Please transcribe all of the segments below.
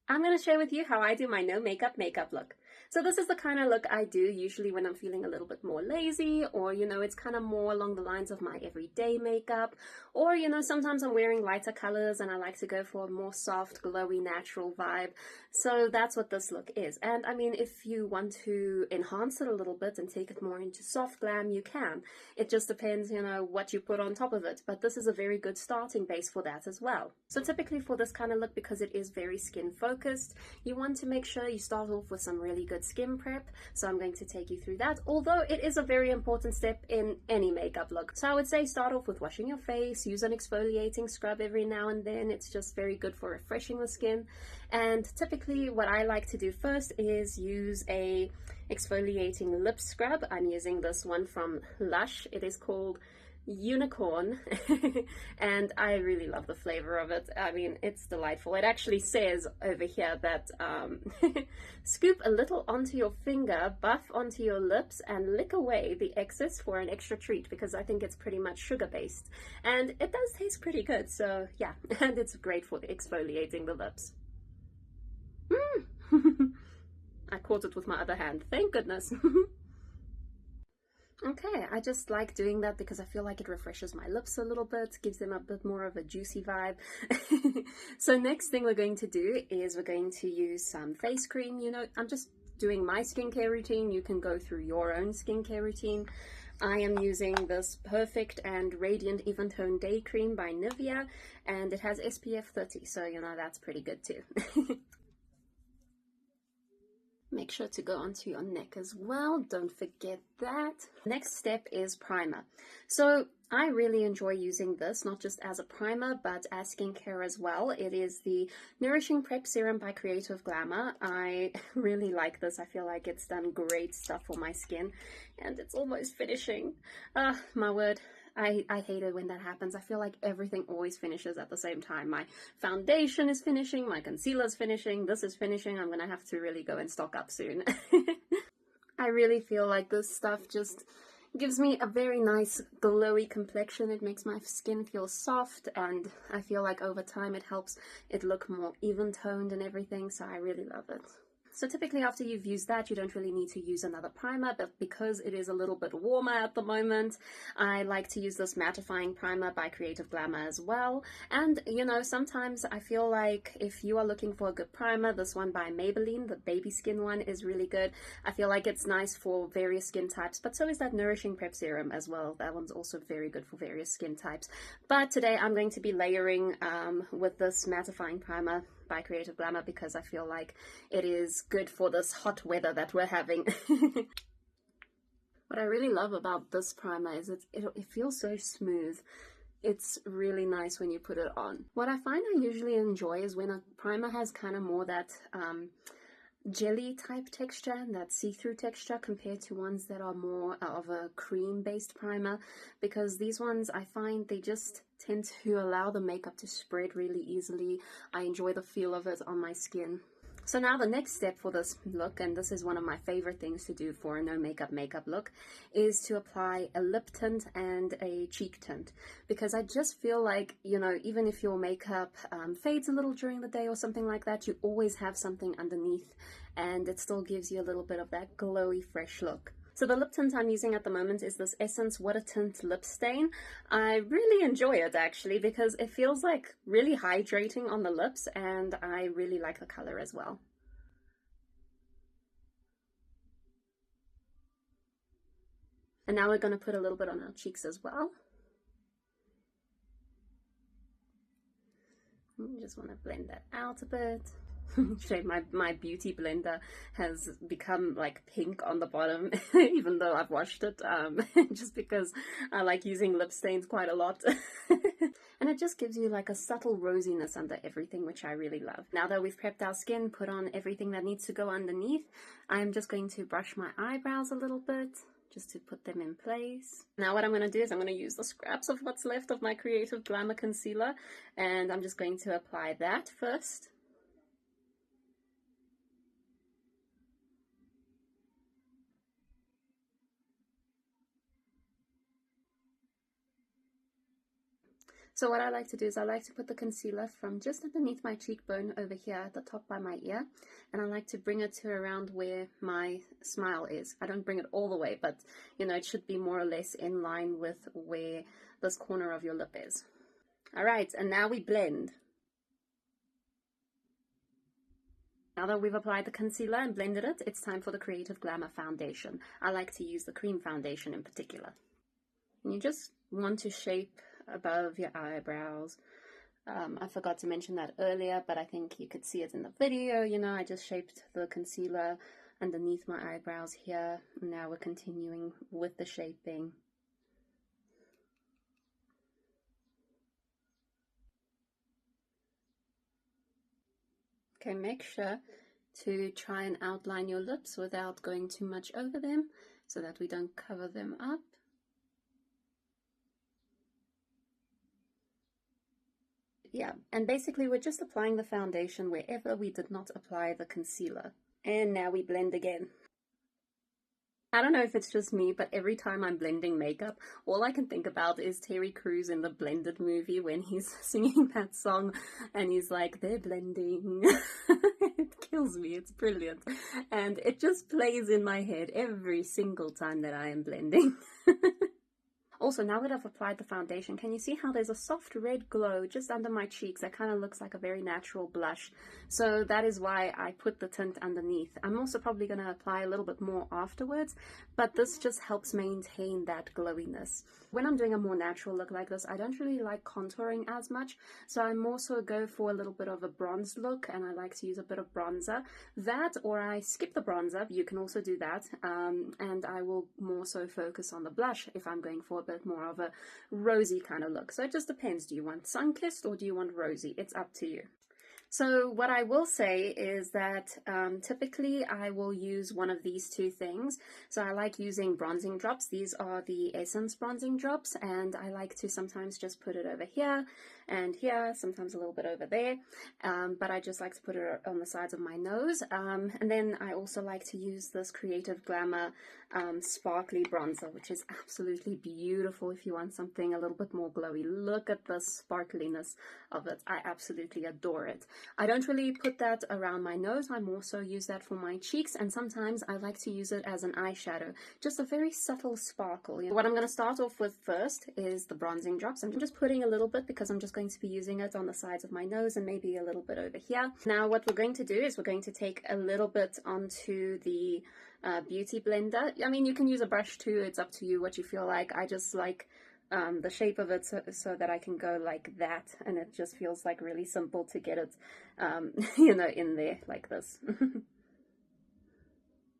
I'm going to share with you how I do my no makeup look. So this is the kind of look I do usually when I'm feeling a little bit more lazy, or it's kind of more along the lines of my everyday makeup, or sometimes I'm wearing lighter colors and I like to go for a more soft, glowy, natural vibe. So that's what this look is. And I mean, if you want to enhance it a little bit and take it more into soft glam, you can. It just depends, what you put on top of it. But this is a very good starting base for that as well. So typically for this kind of look, because it is very skin focused, you want to make sure you start off with some really good skin prep. So I'm going to take you through that, although it is a very important step in any makeup look. So I would say start off with washing your face, use an exfoliating scrub every now and then. It's just very good for refreshing the skin. And typically what I like to do first is use a exfoliating lip scrub. I'm using this one from Lush. It is called Unicorn and I really love the flavor of it. I mean, it's delightful. It actually says over here that scoop a little onto your finger, buff onto your lips, and lick away the excess for an extra treat, because I think it's pretty much sugar based and it does taste pretty good. So yeah, and it's great for exfoliating the lips. I caught it with my other hand, thank goodness. Okay, I just like doing that because I feel like it refreshes my lips a little bit, gives them a bit more of a juicy vibe. So next thing we're going to do is we're going to use some face cream. I'm just doing my skincare routine. You can go through your own skincare routine. I am using this Perfect and Radiant Even Tone Day Cream by Nivea, and it has SPF 30, so that's pretty good too. Make sure to go onto your neck as well, don't forget that. Next step is primer. So I really enjoy using this, not just as a primer, but as skincare as well. It is the Nourishing Prep Serum by Creative Glamour. I really like this. I feel like it's done great stuff for my skin, and it's almost finishing. My word. I hate it when that happens. I feel like everything always finishes at the same time. My foundation is finishing, my concealer is finishing, this is finishing. I'm gonna have to really go and stock up soon. I really feel like this stuff just gives me a very nice glowy complexion. It makes my skin feel soft, and I feel like over time it helps it look more even toned and everything, so I really love it. So typically after you've used that, you don't really need to use another primer, but because it is a little bit warmer at the moment, I like to use this Mattifying primer by Creative Glamour as well. And sometimes I feel like if you are looking for a good primer, this one by Maybelline, the baby skin one, is really good. I feel like it's nice for various skin types, but so is that Nourishing Prep Serum as well. That one's also very good for various skin types. But today I'm going to be layering with this Mattifying primer by Creative Glamour because I feel like it is good for this hot weather that we're having. What I really love about this primer is it feels so smooth. It's really nice when you put it on. What I find I usually enjoy is when a primer has kind of more that jelly type texture and that see-through texture compared to ones that are more of a cream based primer, because these ones I find they just tend to allow the makeup to spread really easily. I enjoy the feel of it on my skin. So now the next step for this look, and this is one of my favorite things to do for a no makeup look, is to apply a lip tint and a cheek tint, because I just feel like, even if your makeup fades a little during the day or something like that, you always have something underneath and it still gives you a little bit of that glowy, fresh look. So the lip tint I'm using at the moment is this Essence Water Tint Lip Stain. I really enjoy it actually because it feels like really hydrating on the lips, and I really like the color as well. And now we're going to put a little bit on our cheeks as well. Just want to blend that out a bit. Shame my beauty blender has become like pink on the bottom even though I've washed it, just because I like using lip stains quite a lot. And it just gives you like a subtle rosiness under everything, which I really love. Now that we've prepped our skin, put on everything that needs to go underneath, I'm just going to brush my eyebrows a little bit just to put them in place. Now what I'm going to do is I'm going to use the scraps of what's left of my Creative Glamour concealer, and I'm just going to apply that first. So what I like to do is I like to put the concealer from just underneath my cheekbone over here at the top by my ear, and I like to bring it to around where my smile is. I don't bring it all the way, but you know, it should be more or less in line with where this corner of your lip is. Alright, and now we blend. Now that we've applied the concealer and blended it, it's time for the Creative Glamour foundation. I like to use the cream foundation in particular. And you just want to shape above your eyebrows. I forgot to mention that earlier, but I think you could see it in the video. You know, I just shaped the concealer underneath my eyebrows here. Now we're continuing with the shaping. Okay, make sure to try and outline your lips without going too much over them so that we don't cover them up. Yeah, and basically we're just applying the foundation wherever we did not apply the concealer. And now we blend again. I don't know if it's just me, but every time I'm blending makeup, all I can think about is Terry Crews in the Blended movie when he's singing that song and he's like, they're blending. It kills me, it's brilliant. And it just plays in my head every single time that I am blending. Also, now that I've applied the foundation, can you see how there's a soft red glow just under my cheeks that kind of looks like a very natural blush? So that is why I put the tint underneath. I'm also probably going to apply a little bit more afterwards, but this just helps maintain that glowiness. When I'm doing a more natural look like this, I don't really like contouring as much, so I more so go for a little bit of a bronze look, and I like to use a bit of bronzer. That, or I skip the bronzer, you can also do that, and I will more so focus on the blush if I'm going for a bit more of a rosy kind of look. So it just depends. Do you want sun-kissed or do you want rosy? It's up to you. So what I will say is that typically I will use one of these two things. So I like using bronzing drops. These are the Essence bronzing drops, and I like to sometimes just put it over here and here, sometimes a little bit over there, but I just like to put it on the sides of my nose. And then I also like to use this Creative Glamour sparkly bronzer, which is absolutely beautiful if you want something a little bit more glowy. Look at the sparkliness of it. I absolutely adore it. I don't really put that around my nose. I more so use that for my cheeks, and sometimes I like to use it as an eyeshadow, just a very subtle sparkle. What I'm going to start off with first is the bronzing drops. I'm just putting a little bit because I'm just going to be using it on the sides of my nose and maybe a little bit over here. Now what we're going to do is we're going to take a little bit onto the beauty blender. I mean, you can use a brush too, it's up to you what you feel like. I just like the shape of it so that I can go like that, and it just feels like really simple to get it you know, in there like this. And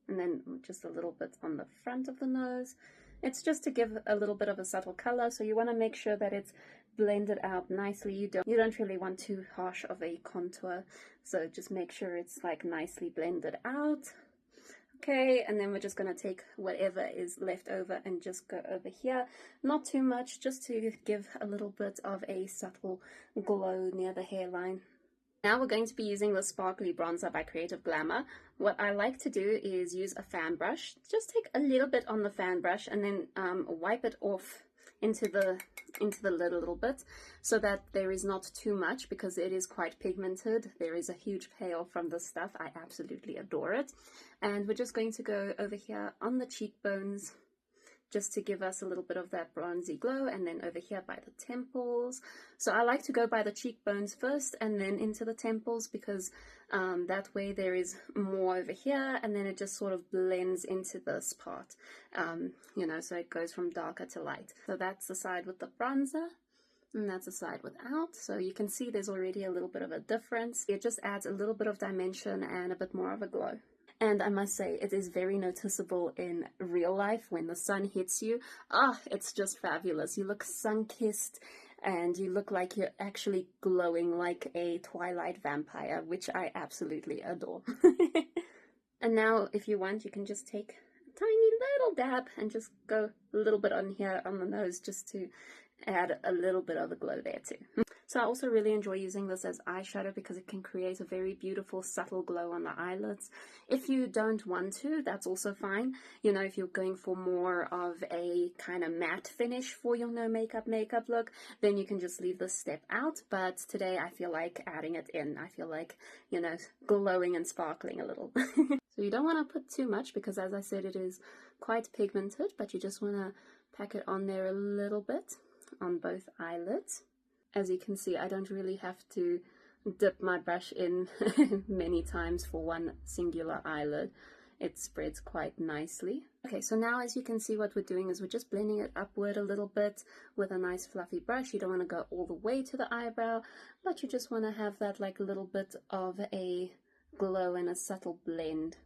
then just a little bit on the front of the nose. It's just to give a little bit of a subtle color, so you want to make sure that it's blended out nicely. You don't really want too harsh of a contour, so just make sure it's like nicely blended out. Okay, and then we're just going to take whatever is left over and just go over here. Not too much, just to give a little bit of a subtle glow near the hairline. Now we're going to be using the sparkly bronzer by Creative Glamour. What I like to do is use a fan brush. Just take a little bit on the fan brush and then wipe it off into the lid a little bit so that there is not too much, because it is quite pigmented. There is a huge payoff from this stuff. I absolutely adore it. And we're just going to go over here on the cheekbones just to give us a little bit of that bronzy glow, and then over here by the temples. So I like to go by the cheekbones first and then into the temples, because that way there is more over here, and then it just sort of blends into this part, you know, so it goes from darker to light. So that's the side with the bronzer, and that's the side without. So you can see there's already a little bit of a difference. It just adds a little bit of dimension and a bit more of a glow. And I must say, it is very noticeable in real life when the sun hits you. Ah, it's just fabulous. You look sun-kissed, and you look like you're actually glowing like a Twilight vampire, which I absolutely adore. And now, if you want, you can just take a tiny little dab and just go a little bit on here on the nose, just to add a little bit of a glow there too. So I also really enjoy using this as eyeshadow because it can create a very beautiful subtle glow on the eyelids. If you don't want to, that's also fine. You know, if you're going for more of a kind of matte finish for your no makeup look, then you can just leave this step out. But today I feel like adding it in. I feel like, you know, glowing and sparkling a little. So you don't want to put too much because, as I said, it is quite pigmented, but you just want to pack it on there a little bit on both eyelids. As you can see, I don't really have to dip my brush in many times for one singular eyelid. It spreads quite nicely. Okay, so now as you can see, what we're doing is we're just blending it upward a little bit with a nice fluffy brush. You don't want to go all the way to the eyebrow, but you just want to have that like little bit of a glow and a subtle blend.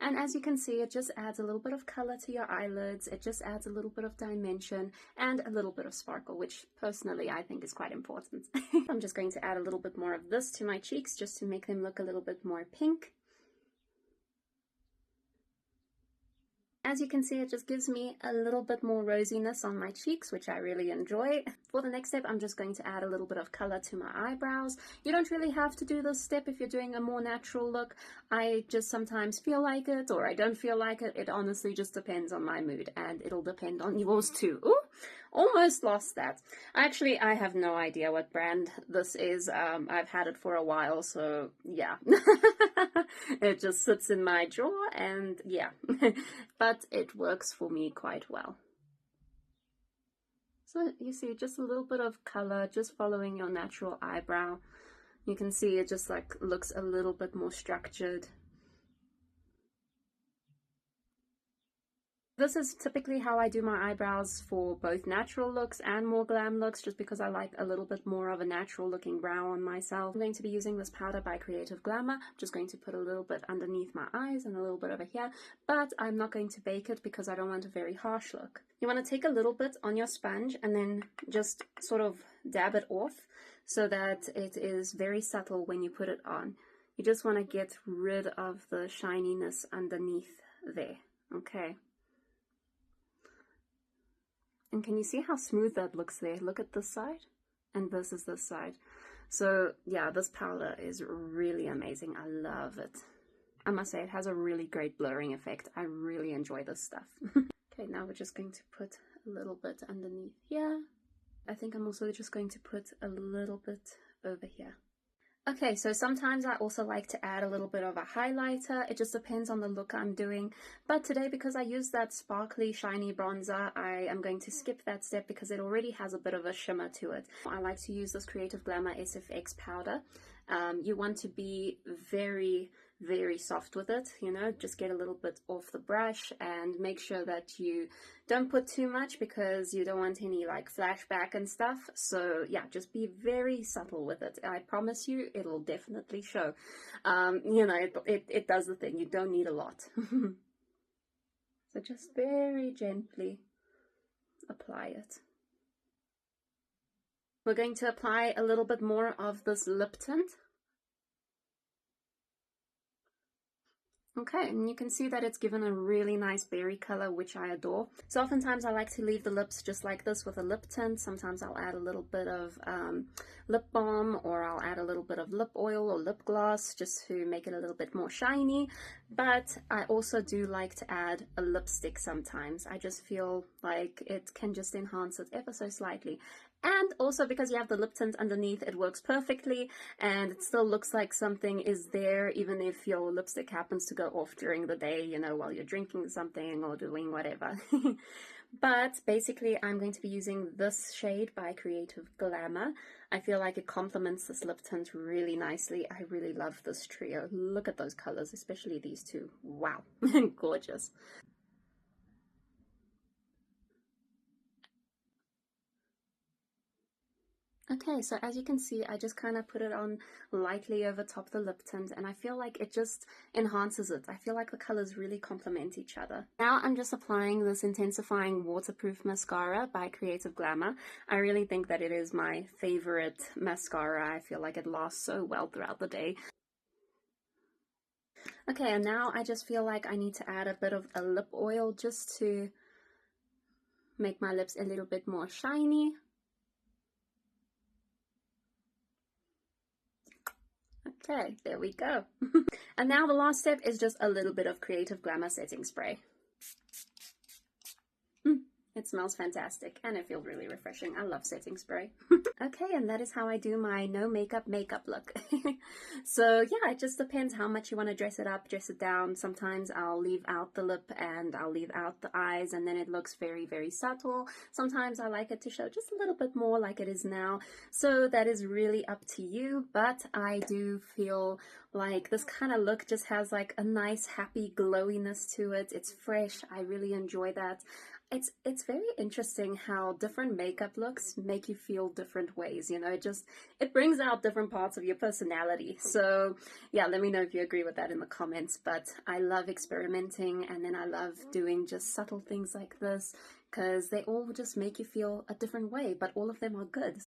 And as you can see, it just adds a little bit of color to your eyelids. It just adds a little bit of dimension and a little bit of sparkle, which personally I think is quite important. I'm just going to add a little bit more of this to my cheeks just to make them look a little bit more pink. As you can see, it just gives me a little bit more rosiness on my cheeks, which I really enjoy. For the next step, I'm just going to add a little bit of color to my eyebrows. You don't really have to do this step if you're doing a more natural look. I just sometimes feel like it, or I don't feel like it. It honestly just depends on my mood, and it'll depend on yours too. Ooh, almost lost that. Actually, I have no idea what brand this is. I've had it for a while, so yeah. It just sits in my drawer, and yeah. But it works for me quite well. So you see just a little bit of color, just following your natural eyebrow. You can see it just like looks a little bit more structured. This is typically how I do my eyebrows for both natural looks and more glam looks, just because I like a little bit more of a natural looking brow on myself. I'm going to be using this powder by Creative Glamour. I'm just going to put a little bit underneath my eyes and a little bit over here, but I'm not going to bake it because I don't want a very harsh look. You want to take a little bit on your sponge and then just sort of dab it off so that it is very subtle when you put it on. You just want to get rid of the shininess underneath there, okay? And can you see how smooth that looks there? Look at this side, and this is this side. So yeah, this powder is really amazing. I love it. I must say it has a really great blurring effect. I really enjoy this stuff. Okay, now we're just going to put a little bit underneath here. I think I'm also just going to put a little bit over here. Okay, so sometimes I also like to add a little bit of a highlighter. It just depends on the look I'm doing. But today, because I use that sparkly, shiny bronzer, I am going to skip that step because it already has a bit of a shimmer to it. I like to use this Creative Glamour SFX powder. You want to be very soft with it, you know, just get a little bit off the brush and make sure that you don't put too much because you don't want any like flashback and stuff. So yeah, just be very subtle with it. I promise you it'll definitely show. You know, it does the thing. You don't need a lot. So just very gently apply it. We're going to apply a little bit more of this lip tint. Okay, and you can see that it's given a really nice berry color, which I adore. So oftentimes I like to leave the lips just like this with a lip tint. Sometimes I'll add a little bit of lip balm, or I'll add a little bit of lip oil or lip gloss just to make it a little bit more shiny. But I also do like to add a lipstick sometimes. I just feel like it can just enhance it ever so slightly. And also because you have the lip tint underneath, it works perfectly and it still looks like something is there even if your lipstick happens to go off during the day, you know, while you're drinking something or doing whatever. But basically I'm going to be using this shade by Creative Glamour. I feel like it complements this lip tint really nicely. I really love this trio. Look at those colors, especially these two. Wow, gorgeous. Okay, so as you can see, I just kind of put it on lightly over top the lip tint, and I feel like it just enhances it. I feel like the colors really complement each other. Now I'm just applying this Intensifying Waterproof Mascara by Creative Glamour. I really think that it is my favorite mascara. I feel like it lasts so well throughout the day. Okay, and now I just feel like I need to add a bit of a lip oil just to make my lips a little bit more shiny. Okay, there we go. And now the last step is just a little bit of Creative Glamour setting spray. It smells fantastic and it feels really refreshing. I love setting spray. Okay, and that is how I do my no makeup look. So yeah, it just depends how much you want to dress it up, dress it down. Sometimes I'll leave out the lip and I'll leave out the eyes and then it looks very, very subtle. Sometimes I like it to show just a little bit more like it is now. So that is really up to you, but I do feel like this kind of look just has like a nice happy glowiness to it. It's fresh. I really enjoy that. It's very interesting how different makeup looks make you feel different ways, you know, it brings out different parts of your personality. So yeah, let me know if you agree with that in the comments. But I love experimenting, and then I love doing just subtle things like this because they all just make you feel a different way, but all of them are good.